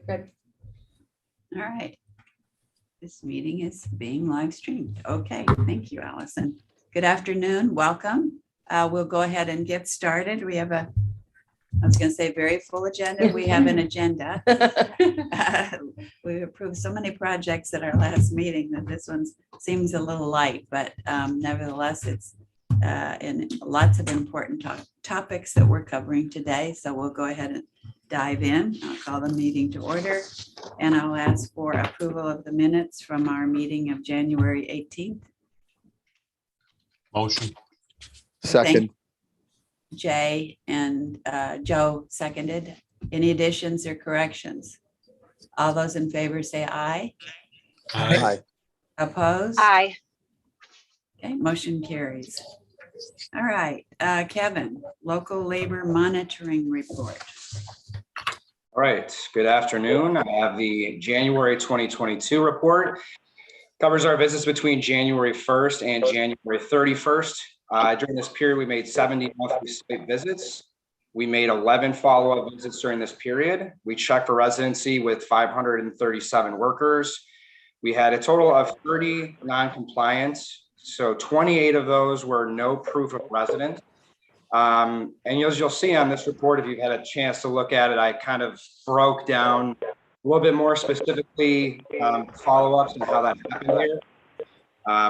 Good. All right. This meeting is being live streamed. Okay, thank you, Allison. Good afternoon, welcome. We'll go ahead and get started. We have I was going to say very full agenda. We have an agenda. We approved so many projects at our last meeting that this one seems a little light, but nevertheless, it's in lots of important topics that we're covering today. So we'll go ahead and dive in. I'll call the meeting to order, and I'll ask for approval of the minutes from our meeting of January 18th. Motion. Second. Jay and Joe seconded. Any additions or corrections? All those in favor say aye. Aye. Opposed? Aye. Okay, motion carries. All right, Kevin, local labor monitoring report. All right, good afternoon. I have the January 2022 report. Covers our visits between January 1st and January 31st. During this period, we made 70 monthly site visits. We made 11 follow-up visits during this period. We checked for residency with 537 workers. We had a total of 30 non-compliance. So 28 of those were no proof of residence. And as you'll see on this report, if you've had a chance to look at it, I kind of broke down a little bit more specifically follow-ups and how that happened here.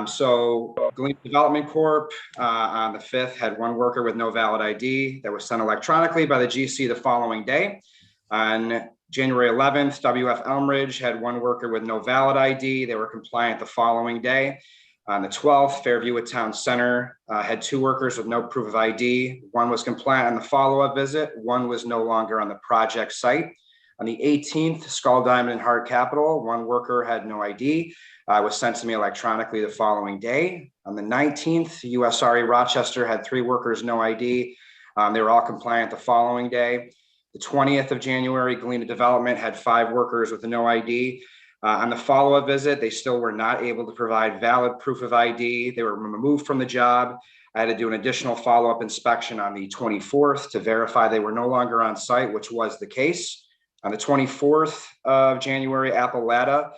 So Galena Development Corp on the 5th had one worker with no valid ID that was sent electronically by the GC the following day. On January 11th, WF Elmridge had one worker with no valid ID. They were compliant the following day. On the 12th, Fairview at Town Center had two workers with no proof of ID. One was compliant on the follow-up visit. One was no longer on the project site. On the 18th, Skull Diamond and Hart Capital, one worker had no ID, was sent to me electronically the following day. On the 19th, USRA Rochester had three workers, no ID. They were all compliant the following day. The 20th of January, Galena Development had five workers with no ID. On the follow-up visit, they still were not able to provide valid proof of ID. They were removed from the job. I had to do an additional follow-up inspection on the 24th to verify they were no longer on site, which was the case. On the 24th of January, Appalachia,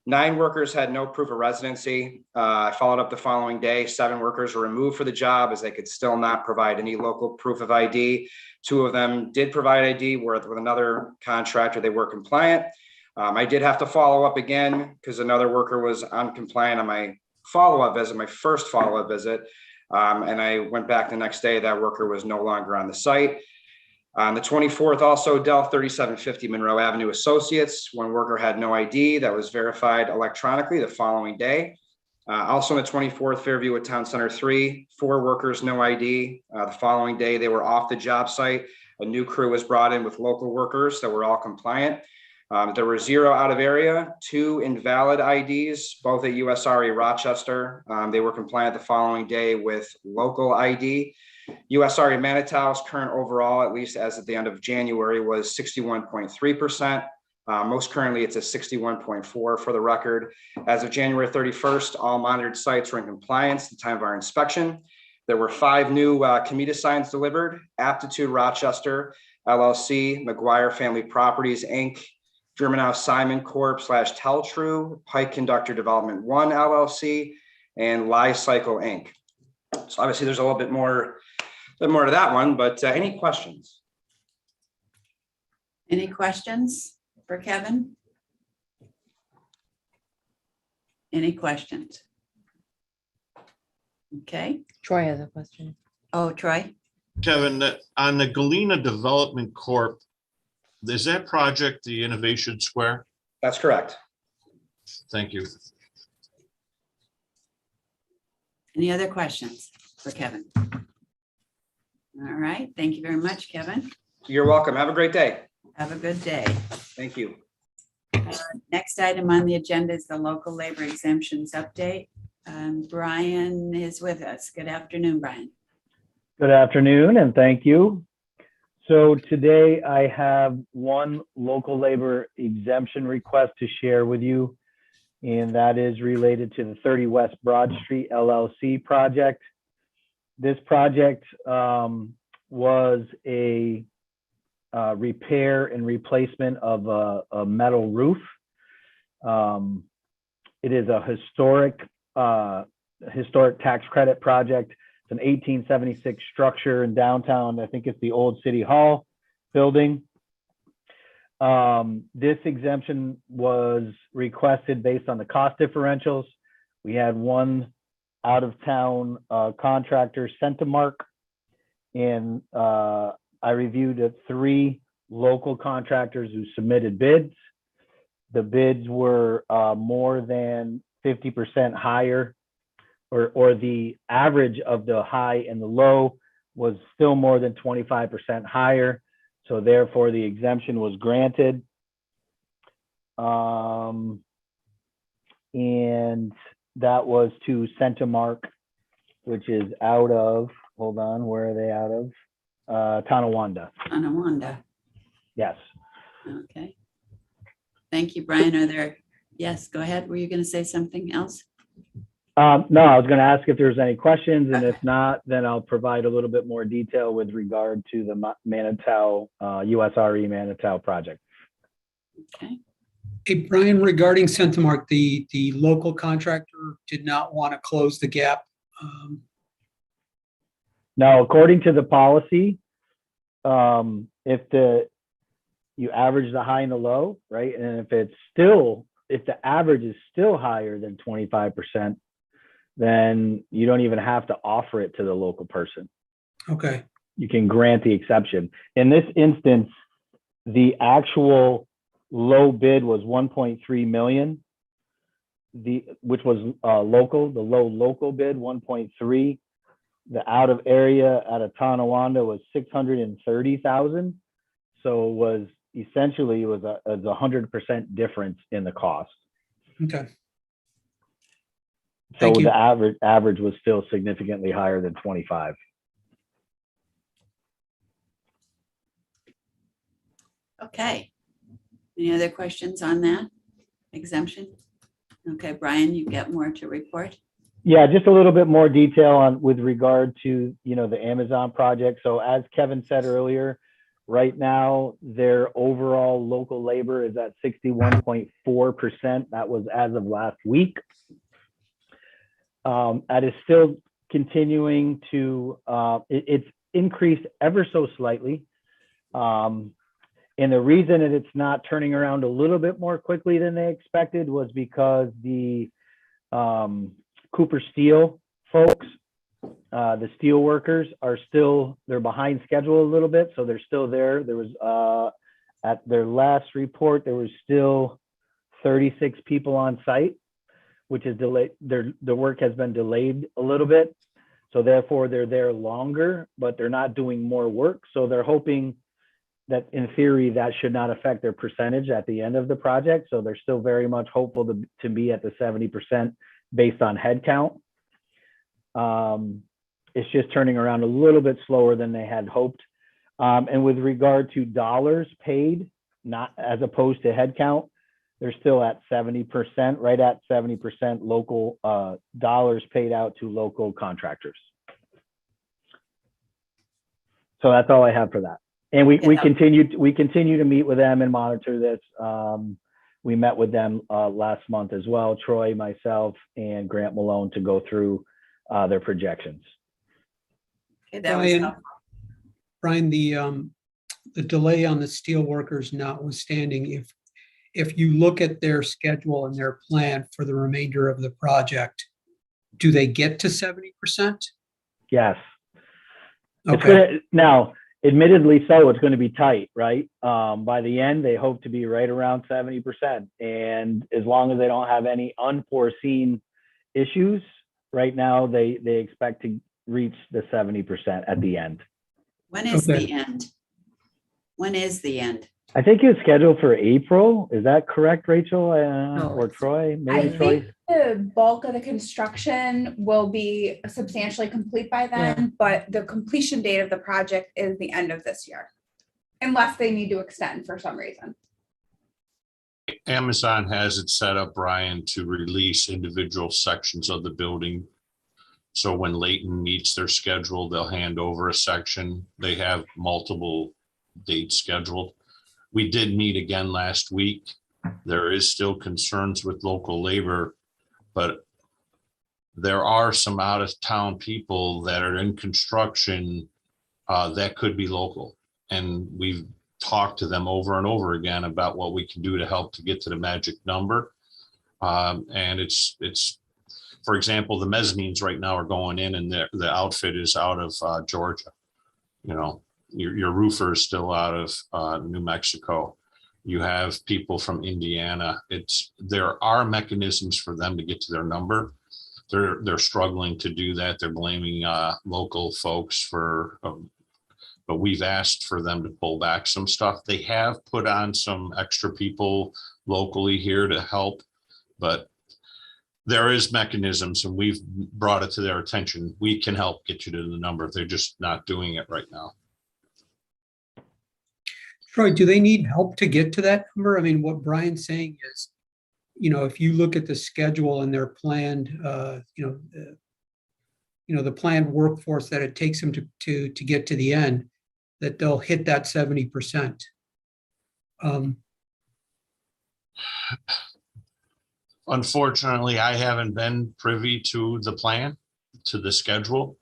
9 workers had no proof of residency. I followed up the following day. 7 workers were removed for the job as they could still not provide any local proof of ID. 2 of them did provide ID with another contractor. They were compliant. I did have to follow up again because another worker was uncompliant on my follow-up visit, my first follow-up visit. And I went back the next day. That worker was no longer on the site. On the 24th, also Dell 3750 Monroe Avenue Associates. One worker had no ID that was verified electronically the following day. Also on the 24th, Fairview at Town Center 3, 4 workers, no ID. The following day, they were off the job site. A new crew was brought in with local workers that were all compliant. There were 0 out of area, 2 invalid IDs, both at USRA Rochester. They were compliant the following day with local ID. USRA Manitow's current overall, at least as at the end of January, was 61.3%. Most currently, it's a 61.4 for the record. As of January 31st, all monitored sites were in compliance at the time of our inspection. There were 5 new COMIDA signs delivered: Aptitude Rochester, LLC, McGuire Family Properties, Inc., German House Simon Corp / Teltrue, Pike Conductor Development 1, LLC, and Cycle Inc. So obviously there's a little bit more to that one, but any questions? Any questions for Kevin? Any questions? Okay. Troy has a question. Oh, Troy? Kevin, on the Galena Development Corp., is that project the Innovation Square? That's correct. Thank you. Any other questions for Kevin? All right. Thank you very much, Kevin. You're welcome. Have a great day. Have a good day. Thank you. Next item on the agenda is the local labor exemptions update. Brian is with us. Good afternoon, Brian. Good afternoon, and thank you. So today I have one local labor exemption request to share with you, and that is related to the 30 West Broad Street LLC project. This project was a repair and replacement of a metal roof. It is a historic tax credit project. It's an 1876 structure in downtown. I think it's the old City Hall building. This exemption was requested based on the cost differentials. We had one out-of-town contractor, Centimark, and I reviewed 3 local contractors who submitted bids. The bids were more than 50% higher, or the average of the high and the low was still more than 25% higher. So therefore the exemption was granted. And that was to Centimark, which is out of, hold on, where are they out of? Tonawanda. Anawanda. Yes. Okay. Thank you, Brian. Are there, yes, go ahead. Were you going to say something else? No, I was going to ask if there's any questions, and if not, then I'll provide a little bit more detail with regard to the Manitow, USRE Manitow project. Okay. Hey, Brian, regarding Centimark, the local contractor did not want to close the gap. Now, according to the policy, if you average the high and the low, right? And if the average is still higher than 25%, then you don't even have to offer it to the local person. Okay, You can grant the exception. In this instance, the actual low bid was 1.3 million, which was local, the low local bid 1.3. The out of area out of Tonawanda was 630,000. So it was essentially a 100% difference in the cost. okay. So Thank you. the average was still significantly higher than 25. Okay. Any other questions on that exemption? Okay, Brian, you got more to report? Yeah, just a little bit more detail on with regard to, the Amazon project. So as Kevin said earlier, right now, their overall local labor is at 61.4%. That was as of last week. That is still continuing to, it's increased ever so slightly. And the reason that it's not turning around a little bit more quickly than they expected was because the Cooper Steel folks, the steel workers they're behind schedule a little bit. So they're still there. There was, at their last report, there was still 36 people on site, which is delayed. The work has been delayed a little bit. So therefore they're there longer, but they're not doing more work. So they're hoping that in theory, that should not affect their percentage at the end of the project. So they're still very much hopeful to be at the 70% based on headcount. It's just turning around a little bit slower than they had hoped. And with regard to dollars paid, not as opposed to headcount, they're still at 70%, right at 70% local dollars paid out to local contractors. So that's all I have for that. And we continue to meet with them and monitor this. We met with them last month as well, Troy, myself, and Grant Malone, to go through their projections. Okay, that was helpful. Brian, the delay on the steel workers notwithstanding, if you look at their schedule and their plan for the remainder of the project, do they get to 70%? Yes. Okay. Now, admittedly so, it's going to be tight, right? By the end, they hope to be right around 70%. And as long as they don't have any unforeseen issues, right now, they expect to reach the 70% at the end. When is Okay. the end? When is the end? I think it's scheduled for April. Is that correct, Rachel? Or Troy? Maybe I Troy? think the bulk of the construction will be substantially complete by then, but the completion date of the project is the end of this year. Unless they need to extend for some reason. Amazon has it set up, Brian, to release individual sections of the building. So when Layton meets their schedule, they'll hand over a section. They have multiple dates scheduled. We did meet again last week. There is still concerns with local labor, but there are some out of town people that are in construction that could be local. And we've talked to them over and over again about what we can do to help to get to the magic number. And it's, for example, the mezzanines right now are going in and the outfit is out of Georgia. You know, your roofer is still out of New Mexico. You have people from Indiana. There are mechanisms for them to get to their number. They're struggling to do that. They're blaming local folks for, but we've asked for them to pull back some stuff. They have put on some extra people locally here to help, but there is mechanisms and we've brought it to their attention. We can help get you to the number. They're just not doing it right now. Troy, do they need help to get to that number? I mean, what Brian's saying is, you know, if you look at the schedule and their planned, the planned workforce that it takes them to get to the end, that they'll hit that 70%. Unfortunately, I haven't been privy to the plan, to the schedule.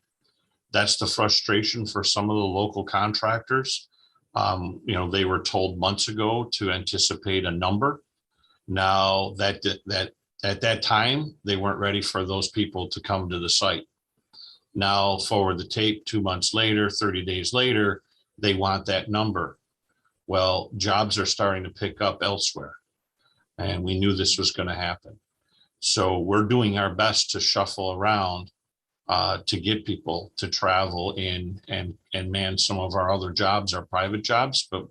That's the frustration for some of the local contractors. They were told months ago to anticipate a number. Now that at that time, they weren't ready for those people to come to the site. Now forward the tape 2 months later, 30 days later, they want that number. Well, jobs are starting to pick up elsewhere. And we knew this was going to happen. So we're doing our best to shuffle around to get people to travel in and man some of our other jobs, our private jobs. But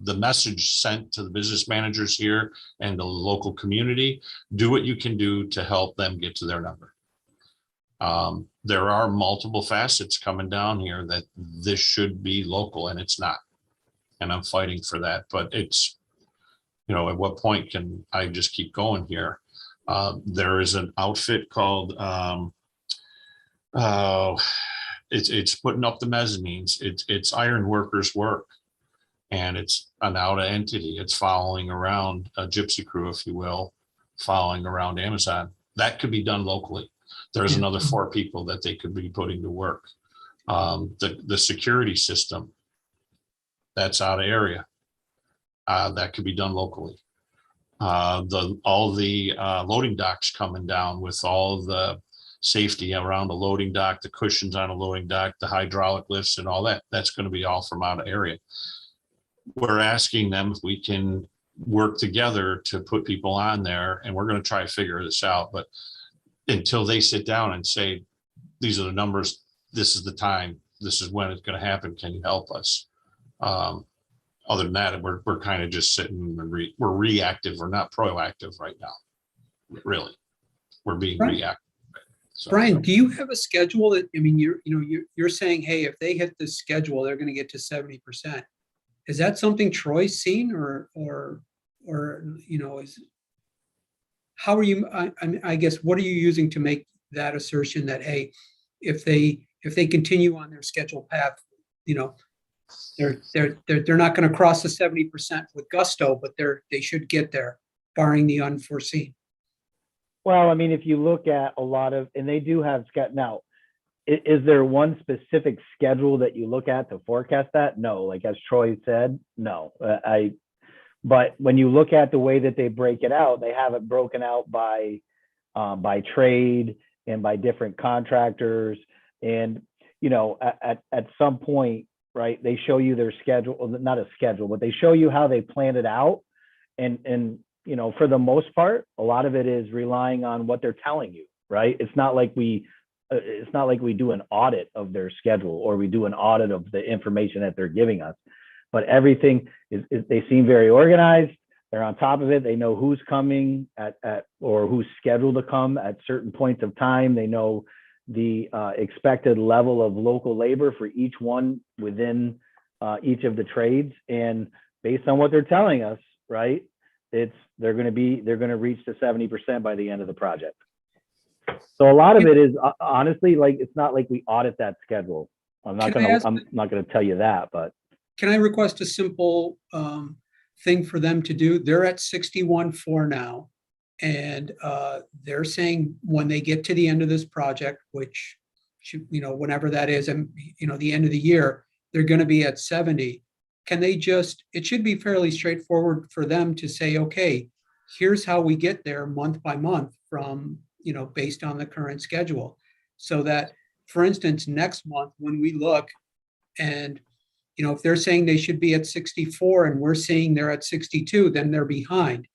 the message sent to the business managers here and the local community, do what you can do to help them get to their number. There are multiple facets coming down here that this should be local and it's not. And I'm fighting for that, but it's, at what point can I just keep going here? There is an outfit called, it's putting up the mezzanines. It's iron workers work. And it's an out entity. It's following around a gypsy crew, if you will, following around Amazon. That could be done locally. There's another 4 people that they could be putting to work. The security system, that's out of area. That could be done locally. All the loading docks coming down with all the safety around the loading dock, the cushions on a loading dock, the hydraulic lifts and all that, that's going to be all from out of area. We're asking them if we can work together to put people on there, and we're going to try to figure this out. But until they sit down and say, these are the numbers, this is the time, this is when it's going to happen, can you help us? Other than that, we're kind of just sitting and we're reactive. We're not proactive right now. Really, we're being reactive. So, Brian, do you have a schedule that, I mean, you're saying, hey, if they hit this schedule, they're going to get to 70%. Is that something Troy's seen or how are you, I guess, what are you using to make that assertion that, hey, if they continue on their scheduled path, they're not going to cross the 70% with gusto, but they should get there, barring the unforeseen. Well, I mean, if you look at a lot of, and they do have now, is there one specific schedule that you look at to forecast that? No, like as Troy said, no. But when you look at the way that they break it out, they have it broken out by trade and by different contractors. And, at some point, right, they show you their schedule, not a schedule, but they show you how they planned it out. And for the most part, a lot of it is relying on what they're telling you, right? It's not like we do an audit of their schedule or we do an audit of the information that they're giving us, but everything is they seem very organized. They're on top of it. They know who's coming at or who's scheduled to come at certain points of time. They know the expected level of local labor for each one within each of the trades. And based on what they're telling us, right, they're going to reach the 70% by the end of the project. So a lot of it is honestly, like, it's not like we audit that schedule. I'm not going to tell you that, but can I request a simple thing for them to do? They're at 61.4 now. And they're saying when they get to the end of this project, which should, whenever that is, and, the end of the year, they're going to be at 70. Can they just, it should be fairly straightforward for them to say, okay, here's how we get there month by month from, based on the current schedule. So that, for instance, next month when we look and, if they're saying they should be at 64 and we're saying they're at 62, then they're behind.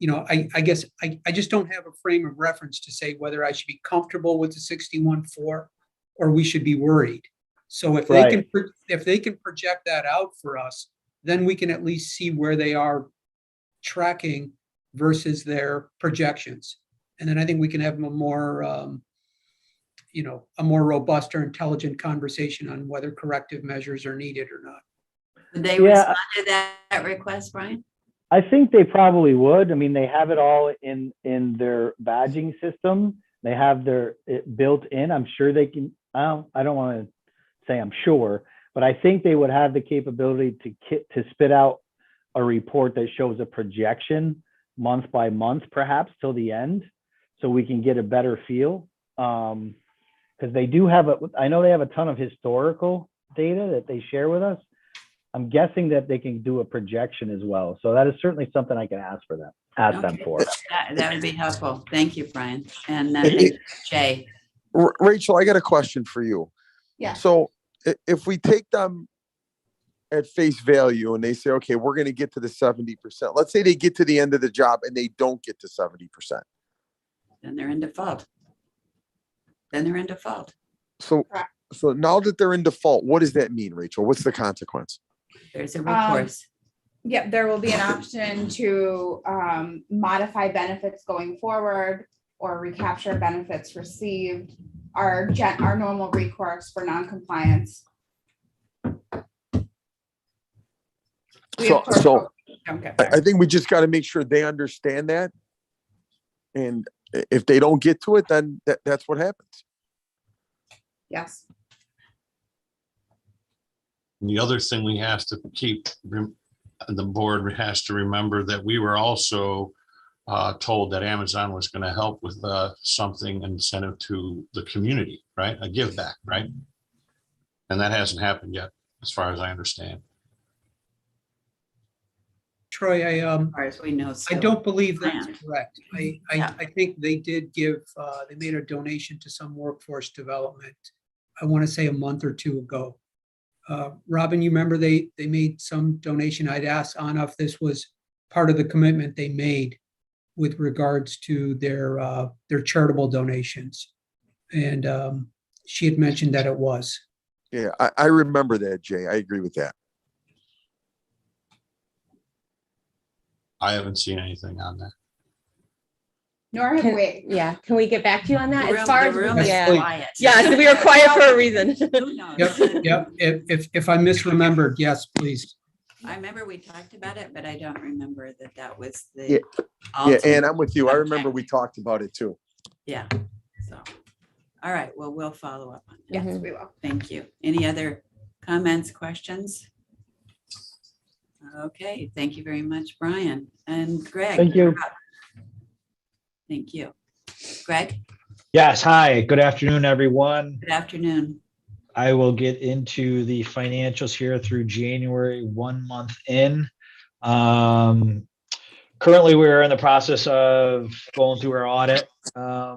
I guess I just don't have a frame of reference to say whether I should be comfortable with the 61.4 or we should be worried. So if they can, if they can project that out for us, then we can at least see where they are tracking versus their projections. And then I think we can have a more, a more robust or intelligent conversation on whether corrective measures are needed or not. Would they respond to that request, Brian? I think they probably would. I mean, they have it all in their badging system. They have it built in. I'm sure they can. I don't want to say I'm sure, but I think they would have the capability to spit out a report that shows a projection month by month, perhaps till the end, so we can get a better feel. Because they do have I know they have a ton of historical data that they share with us. I'm guessing that they can do a projection as well. So that is certainly something I can ask them for. That would be helpful. Thank you, Brian. And thank you, Jay. Rachel, I got a question for you. Yeah. So if we take them at face value and they say, okay, we're going to get to the 70%, let's say they get to the end of the job and they don't get to 70%. Then they're in default. So now that they're in default, what does that mean, Rachel? What's the consequence? There's a recourse. Yep, there will be an option to modify benefits going forward or recapture benefits received, our normal recourse for noncompliance. So Don't get there. I think we just got to make sure they understand that. And if they don't get to it, then that's what happens. Yes. And the other thing we have to keep, the board has to remember that we were also told that Amazon was going to help with something incentive to the community, right? A give back, right? And that hasn't happened yet, as far as I understand. Troy, As far as we know. I still. don't believe that's planned. correct. Yeah. I think they did give, they made a donation to some workforce development. I want to say a month or two ago. Robin, you remember they made some donation. I'd asked Anna if this was part of the commitment they made with regards to their charitable donations. And she had mentioned that it was. Yeah, I remember that, Jay. I agree with that. I haven't seen anything on that. Nor have we. Yeah, can we get back to you on that? The As far room as is yeah, quiet. yes, we were quiet for a reason. Who knows? Yep. If I misremembered, yes, please. I remember we talked about it, but I don't remember that was the. Yeah. Yeah, ultimate and I'm with you. I remember objective. we talked about it too. Yeah, so, all right, well, we'll follow up on that. Yes, Mhm. we will. Thank you. Any other comments, questions? Okay, thank you very much, Brian. And Greg. Thank you. you're up. Thank you. Greg, Yes, hi, good afternoon, everyone. good afternoon. I will get into the financials here through January, 1 month in. Currently, we're in the process of going through our audit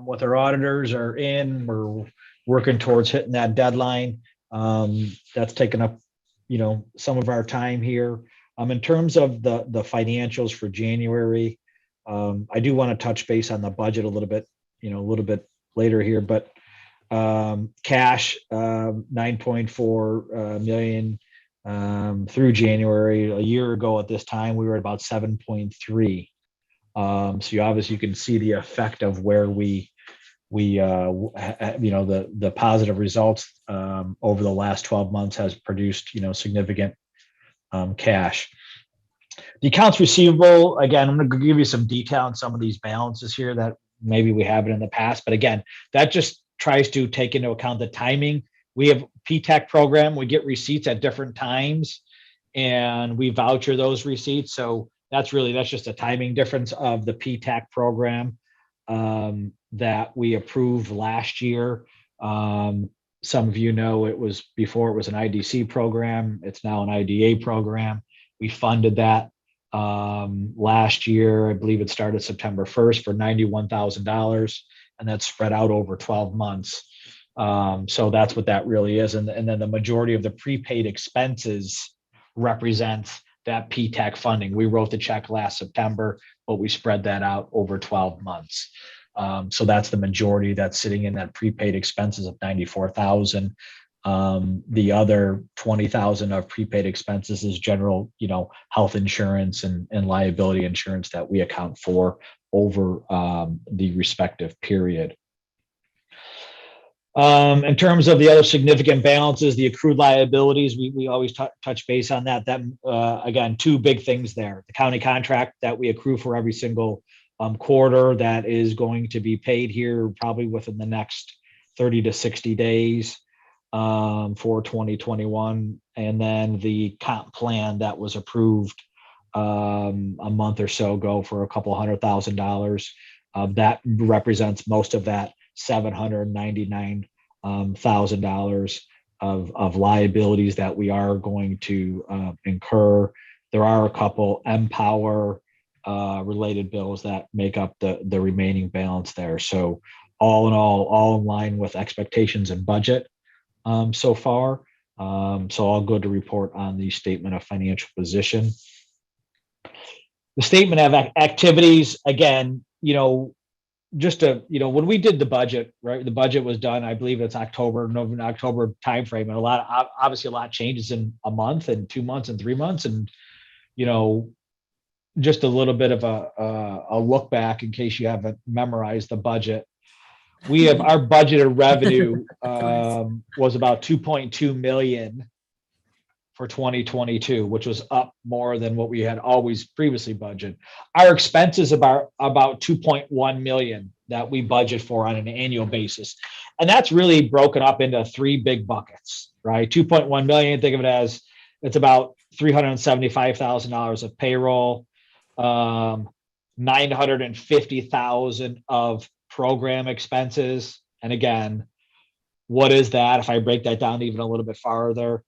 with our auditors are in. We're working towards hitting that deadline. That's taken up, some of our time here. In terms of the financials for January, I do want to touch base on the budget a little bit later here, but cash 9.4 million through January. A year ago at this time, we were at about 7.3. So you obviously can see the effect of where the positive results over the last 12 months has produced, significant cash. The accounts receivable, again, I'm going to give you some detail on some of these balances here that maybe we haven't in the past, but again, that just tries to take into account the timing. We have PTAC program, we get receipts at different times, and we voucher those receipts. So that's just a timing difference of the PTAC program that we approved last year. Some of you know before it was an IDC program. It's now an IDA program. We funded that last year. I believe it started September 1st for $91,000, and that's spread out over 12 months. So that's what that really is. And then the majority of the prepaid expenses represents that PTAC funding. We wrote the check last September, but we spread that out over 12 months. So that's the majority that's sitting in that prepaid expenses of 94,000. The other 20,000 of prepaid expenses is general, health insurance and liability insurance that we account for over the respective period. In terms of the other significant balances, the accrued liabilities, we always touch base on that. Again, two big things there. The county contract that we accrue for every single quarter that is going to be paid here probably within the next 30 to 60 days for 2021. And then the comp plan that was approved a month or so ago for a couple $100,000. That represents most of that $799,000 of liabilities that we are going to incur. There are a couple Empower related bills that make up the remaining balance there. So all in all in line with expectations and budget so far. So all good to report on the statement of financial position. The statement of activities, again, when we did the budget, right? The budget was done, I believe it's October timeframe, and obviously a lot changes in a month and 2 months and 3 months, and just a little bit of a look back in case you haven't memorized the budget. Our budgeted revenue was about 2.2 million for 2022, which was up more than what we had always previously budgeted. Our expenses about 2.1 million that we budget for on an annual basis. And that's really broken up into three big buckets, right? 2.1 million, think of it as it's about $375,000 of payroll, 950,000 of program expenses. And again, what is that? If I break that down even a little bit farther,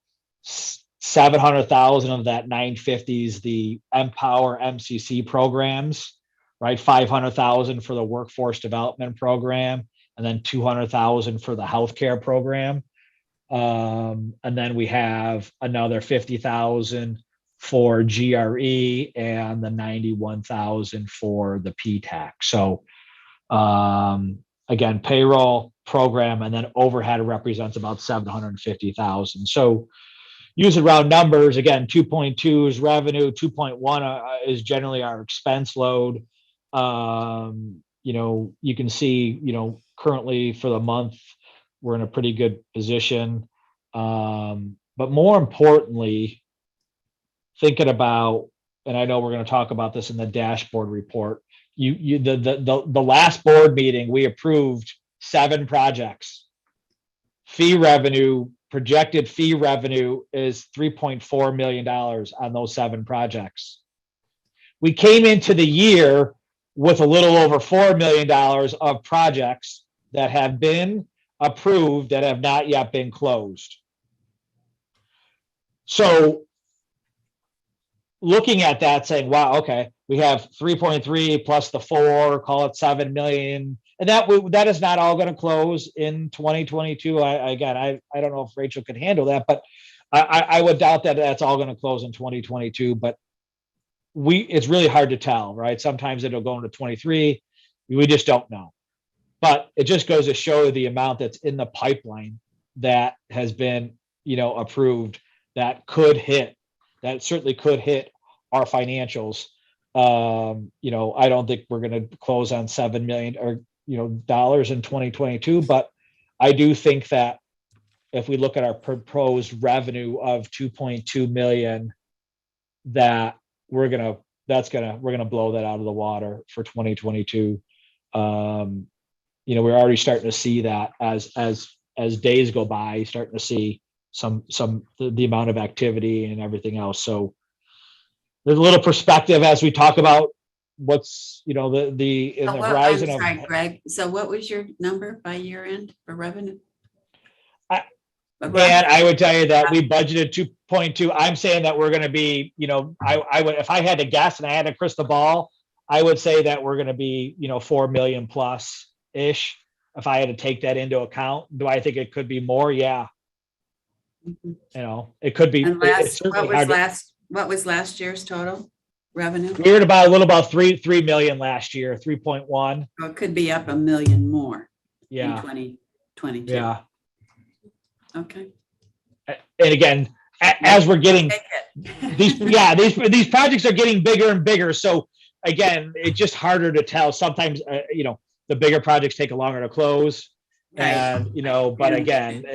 700,000 of that 950 is the Empower MCC programs, right? 500,000 for the workforce development program, and then 200,000 for the healthcare program. And then we have another 50,000 for GRE and the 91,000 for the PTAC. So again, payroll, program, and then overhead represents about 750,000. So using round numbers, again, 2.2 is revenue, 2.1 is generally our expense load. You can see, currently for the month, we're in a pretty good position. But more importantly, thinking about, and I know we're going to talk about this in the dashboard report, the last board meeting, we approved 7 projects. Projected fee revenue is $3.4 million on those 7 projects. We came into the year with a little over $4 million of projects that have been approved that have not yet been closed. So looking at that, saying, wow, okay, we have 3.3 plus the 4, call it 7 million. And that is not all going to close in 2022. I don't know if Rachel can handle that, but I would doubt that that's all going to close in 2022. But it's really hard to tell, right? Sometimes it'll go into 23. We just don't know. But it just goes to show the amount that's in the pipeline that has been, approved that certainly could hit our financials. I don't think we're going to close on 7 million or dollars in 2022, but I do think that if we look at our proposed revenue of 2.2 million, that we're gonna blow that out of the water for 2022. We're already starting to see that as days go by, starting to see the amount of activity and everything else. So there's a little perspective as we talk about what's, in the I'm horizon of. sorry, Greg. So what was your number by year end for revenue? And I would tell you that we budgeted 2.2. I'm saying that we're going to be, I would, if I had to guess and I had a crystal ball, I would say that we're going to be, 4 million plus ish. If I had to take that into account, do I think it could be more? Yeah. It could be. And It's certainly hard to- what was last year's total revenue? We were at a little about 3 million last year, 3.1. So it could be up $1 million more in Yeah. 2022. Yeah. Okay. And again, as we're getting Take it. these projects are getting bigger and bigger. So again, it's just harder to tell. Sometimes, the bigger projects take longer to close. Right. And, but again,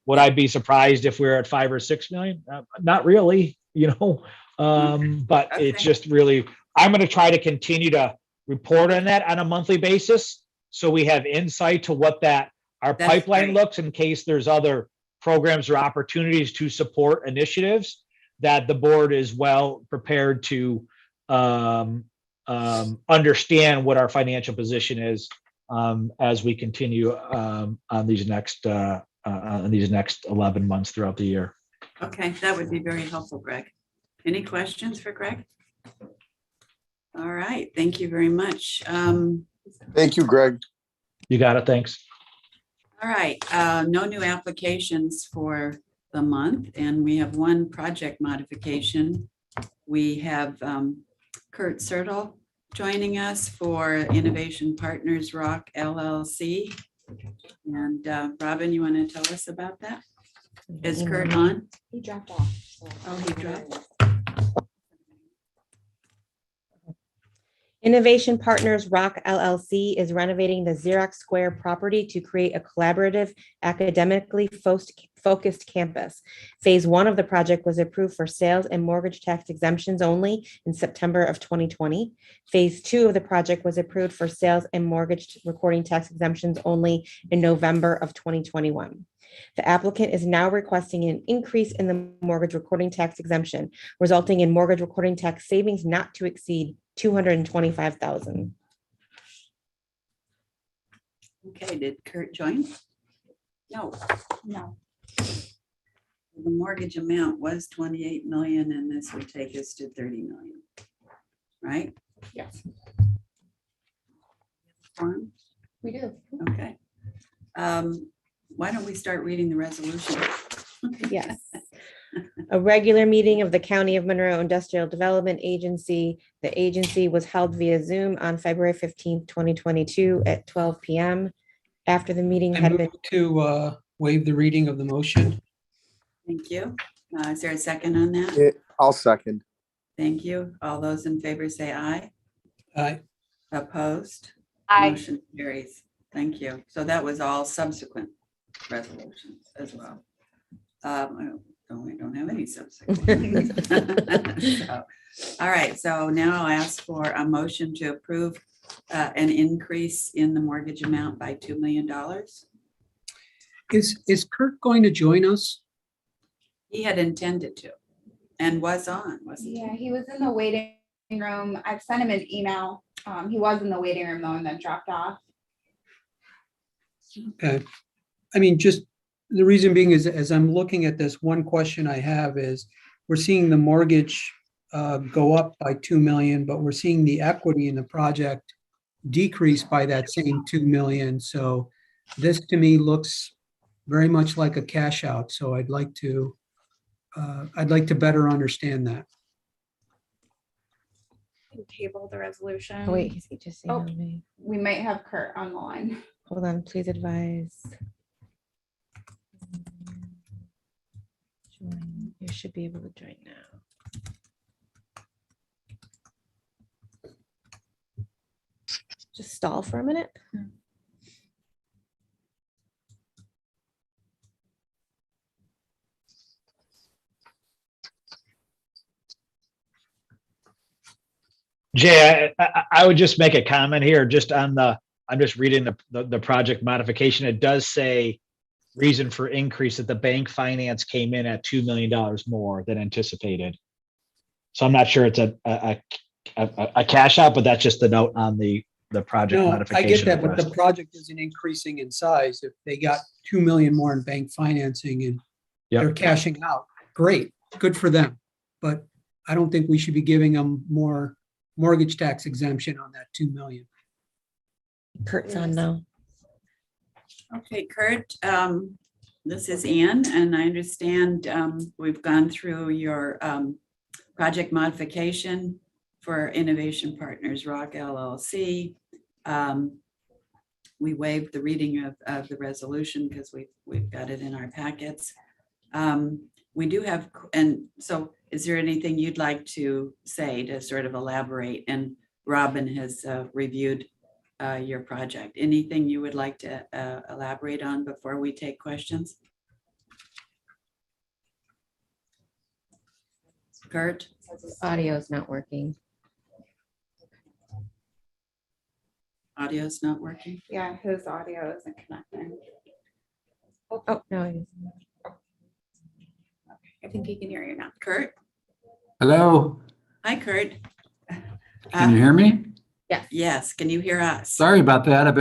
would I be surprised if we're at 5 or 6 million? Not really, but it's Okay. just really, I'm going to try to continue to report on that on a monthly basis. So we have insight to what our That's pipeline great. looks in case there's other programs or opportunities to support initiatives that the board is well prepared to understand what our financial position is as we continue on these next 11 months throughout the year. Okay, that would be very helpful, Greg. Any questions for Greg? All right, thank you very much. Thank you, Greg. You got it. Thanks. All right, no new applications for the month, and we have one project modification. We have Kurt Sertle joining us for Innovation Partners Rock LLC. And Robin, you want to tell us about that? Is Kurt on? He dropped off. Oh, he dropped. Innovation Partners Rock LLC is renovating the Xerox Square property to create a collaborative, academically focused campus. Phase 1 of the project was approved for sales and mortgage tax exemptions only in September of 2020. Phase 2 of the project was approved for sales and mortgage recording tax exemptions only in November of 2021. The applicant is now requesting an increase in the mortgage recording tax exemption, resulting in mortgage recording tax savings not to exceed $225,000. Okay, did Kurt join? No, No. the mortgage amount was 28 million and this would take us to 30 million. Right? Yes, Form? we do. Okay. Why don't we start reading the resolution? Yes. A regular meeting of the County of Monroe Industrial Development Agency. The agency was held via Zoom on February 15th, 2022 at 12 p.m. After the meeting I had move been, to waive the reading of the motion. Thank you. Is there a second on that? I'll second. Thank you. All those in favor say aye. Aye. Opposed? Aye. Motion carries. Thank you. So that was all subsequent resolutions as well. We don't have any subsequent. So, all right, so now I'll ask for a motion to approve an increase in the mortgage amount by $2 million. Is Kurt going to join us? He had intended to and was on, wasn't he? Yeah, he was in the waiting room. I've sent him an email. He was in the waiting room though and then dropped off. Okay. I mean, just the reason being is as I'm looking at this, one question I have is we're seeing the mortgage go up by 2 million, but we're seeing the equity in the project decrease by that same 2 million. So this to me looks very much like a cash out. So I'd like to better understand that. Table the resolution. oh, wait, he just Oh. emailed me. We might have Kurt on the line. Hold on, please advise. Join. You should be able to join now. Just stall for a minute. Jay, I would just make a comment here just on I'm just reading the project modification. It does say reason for increase that the bank finance came in at $2 million more than anticipated. So I'm not sure it's a cash out, but that's just the note on the project No, I modification. get that, but request. the project isn't increasing in size. If they got 2 million more in bank financing and Yep. they're cashing out, great, good for them. But I don't think we should be giving them more mortgage tax exemption on that 2 million. Kurt's on now. Okay, Kurt, this is Ann, and I understand we've gone through your project modification for Innovation Partners Rock LLC. We waived the reading of the resolution because we've got it in our packets. We do have, and so is there anything you'd like to say to sort of elaborate? And Robin has reviewed your project. Anything you would like to elaborate on before we take questions? Kurt? Audio is not working. Audio's not working. Yeah, his audio isn't connecting. Oh, no, it is. I think he can hear you now. Kurt? Hello, Hi, Kurt. can you hear me? Yes. Yes, can you hear us? Sorry about that. I've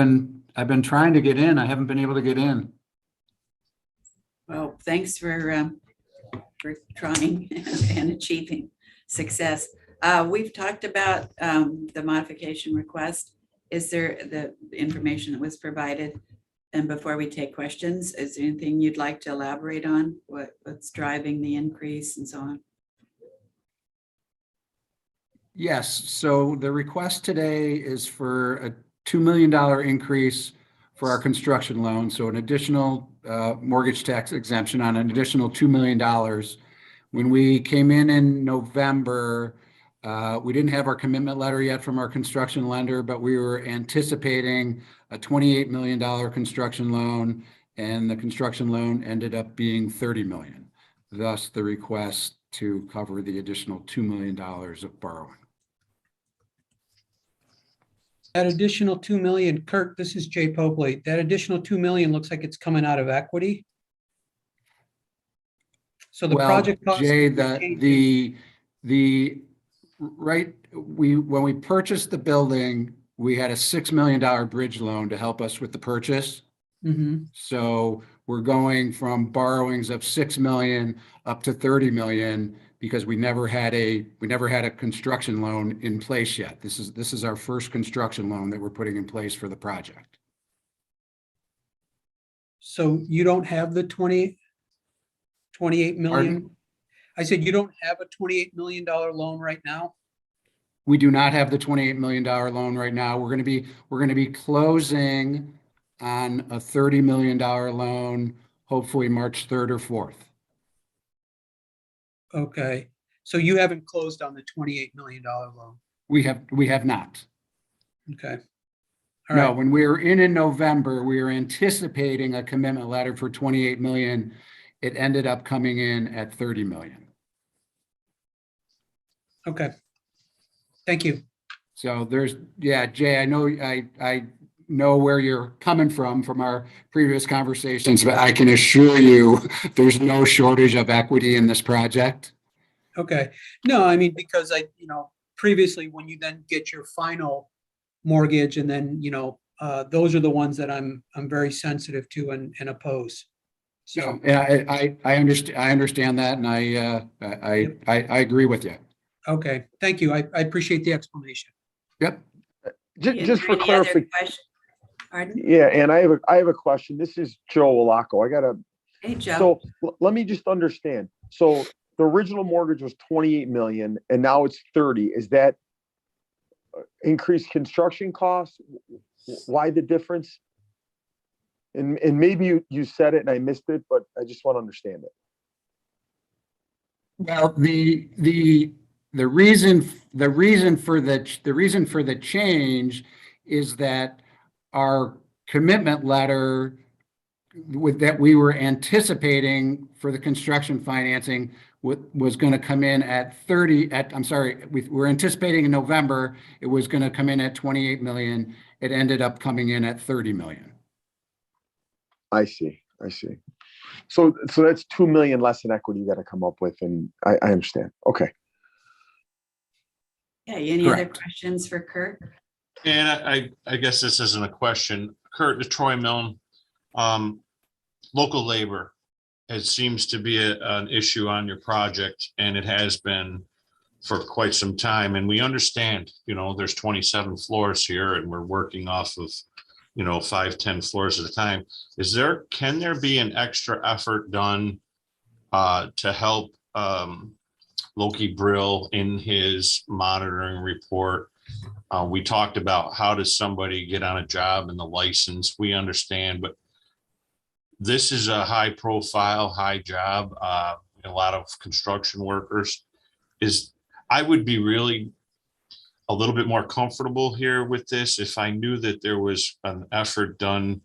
been trying to get in. I haven't been able to get in. Well, thanks for trying and achieving success. We've talked about the modification request. Is there the information that was provided? And before we take questions, is there anything you'd like to elaborate on? What's driving the increase and so on? Yes, so the request today is for a $2 million increase for our construction loan. So an additional mortgage tax exemption on an additional $2 million. When we came in November, we didn't have our commitment letter yet from our construction lender, but we were anticipating a $28 million construction loan, and the construction loan ended up being $30 million. Thus, the request to cover the additional $2 million of borrowing. That additional 2 million, Kurt, this is Jay Popley. That additional 2 million looks like it's coming out of equity. So the Well, project cost. Jay, when we purchased the building, we had a $6 million bridge loan to help us with the purchase. Mhm. So we're going from borrowings of 6 million up to 30 million because we never had a construction loan in place yet. This is our first construction loan that we're putting in place for the project. So you don't have the 28 million? Pardon? I said, you don't have a $28 million loan right now? We do not have the $28 million loan right now. We're going to be closing on a $30 million loan, hopefully March 3rd or 4th. Okay, so you haven't closed on the $28 million loan? We have not. Okay. All No, right, when we were in November, we were anticipating a commitment letter for 28 million. It ended up coming in at 30 million. okay. Thank you. So Jay, I know where you're coming from our previous conversations, but I can assure you there's no shortage of equity in this project. Okay, no, I mean, because previously when you then get your final mortgage and then, those are the ones that I'm very sensitive to and oppose. So, Yeah, I understand that, and I agree with you. okay, thank you. I appreciate the explanation. Yep. Just for Any other clarification. question? Pardon? Yeah, and I have a question. This is Joe Olaco. Hey, Joe. So let me just understand. So the original mortgage was 28 million and now it's 30. Is that increased construction costs? Why the difference? And maybe you said it and I missed it, but I just want to understand it. Well, the reason for the change is that our commitment letter that we were anticipating for the construction financing was going to come in at 30 we were anticipating in November it was going to come in at 28 million. It ended up coming in at 30 million. I see. I see. So that's 2 million less than equity you got to come up with, and I understand. Okay. Okay, any other Correct. questions for Kurt? And I guess this isn't a question. Kurt, the Troy Milne, local labor, it seems to be an issue on your project, and it has been for quite some time. And we understand, there's 27 floors here and we're working off of, 5, 10 floors at a time. Can there be an extra effort done to help Loki Brill in his monitoring report? We talked about how does somebody get on a job and the license. We understand, but this is a high profile, high job. A lot of construction workers I would be really a little bit more comfortable here with this if I knew that there was an effort done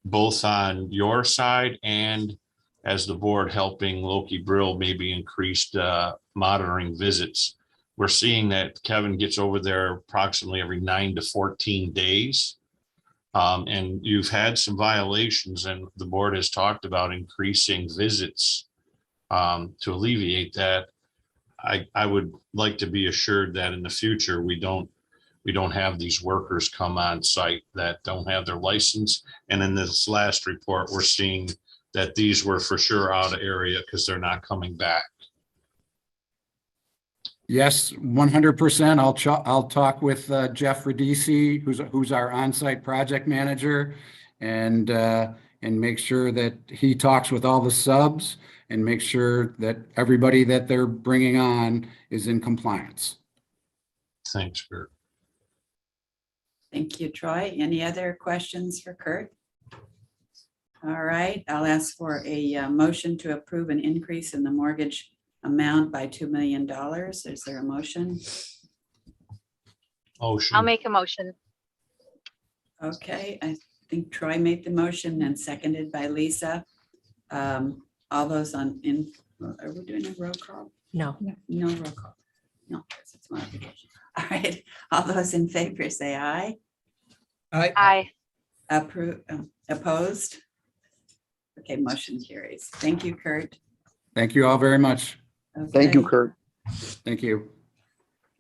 both on your side and as the board helping Loki Brill maybe increased monitoring visits. We're seeing that Kevin gets over there approximately every 9 to 14 days. And you've had some violations, and the board has talked about increasing visits to alleviate that. I would like to be assured that in the future, we don't have these workers come on site that don't have their license. And in this last report, we're seeing that these were for sure out of area because they're not coming back. Yes, 100%. I'll talk with Jeff Radisi, who's our on-site project manager, and make sure that he talks with all the subs and make sure that everybody that they're bringing on is in compliance. Thanks, Kurt. Thank you, Troy. Any other questions for Kurt? All right, I'll ask for a motion to approve an increase in the mortgage amount by $2 million. Is there a motion? I'll make a motion. Okay, I think Troy made the motion and seconded by Lisa. All those are we doing a roll call? No. No roll call. No, because it's modification. All right, all those in favor say aye. Aye. Opposed? Okay, motion carries. Thank you, Kurt. Thank you all very much. Thank you, Okay. Kurt. Thank you.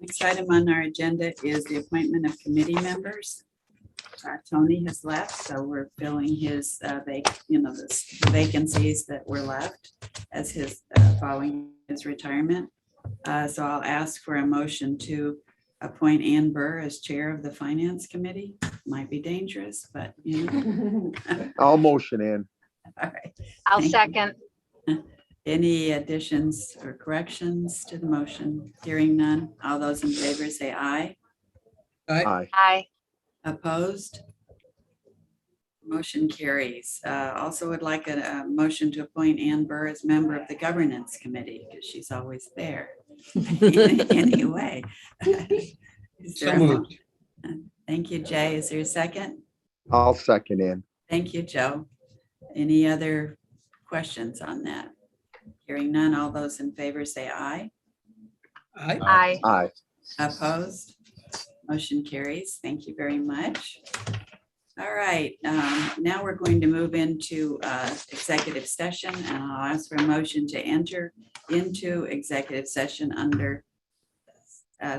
Next item on our agenda is the appointment of committee members. Tony has left, so we're filling his the vacancies that were left as his following his retirement. So I'll ask for a motion to appoint Ann Burr as chair of the finance committee. Might be dangerous, but I'll motion in. all right. I'll Thank second. Any additions or corrections to the motion? Hearing none. All those in favor say aye. Aye. Aye. Opposed? Motion carries. Also would like a motion to appoint Ann Burr as member of the governance committee because she's always there. Anyway. Is there So a moved. Thank you, Jay. Is there a second? I'll second in. Thank you, Joe. Any other questions on that? Hearing none, all those in favor say aye. Aye. Aye. Aye. Opposed? Motion carries. Thank you very much. All right, now we're going to move into executive session, and I'll ask for a motion to enter into executive session under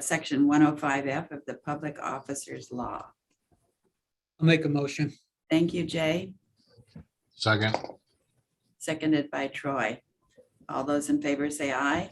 section 105F of the Public Officers Law. I'll make a motion. Thank you, Jay. Second. Seconded by Troy. All those in favor say aye.